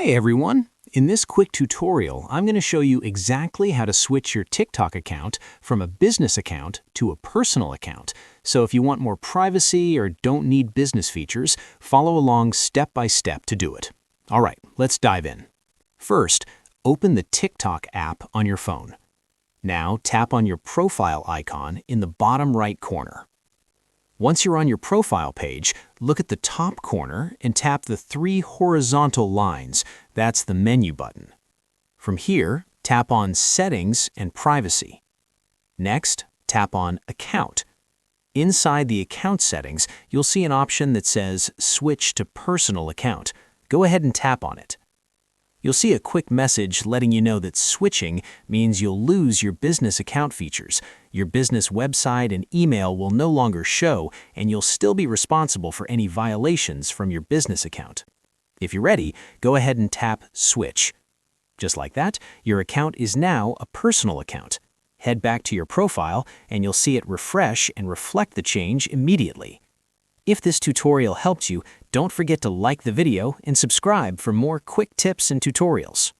Hey everyone! In this quick tutorial, I'm going to show you exactly how to switch your TikTok account from a business account to a personal account. So if you want more privacy or don't need business features, follow along step by step to do it. All right, let's dive in. First, open the TikTok app on your phone. Now tap on your profile icon in the bottom right corner. Once you're on your profile page, look at the top corner and tap the three horizontal lines. That's the menu button. From here, tap on Settings and Privacy. Next, tap on Account. Inside the account settings, you'll see an option that says Switch to Personal Account. Go ahead and tap on it. You'll see a quick message letting you know that switching means you'll lose your business account features. Your business website and email will no longer show, and you'll still be responsible for any violations from your business account. If you're ready, go ahead and tap Switch. Just like that, your account is now a personal account. Head back to your profile, and you'll see it refresh and reflect the change immediately. If this tutorial helped you, don't forget to like the video and subscribe for more quick tips and tutorials.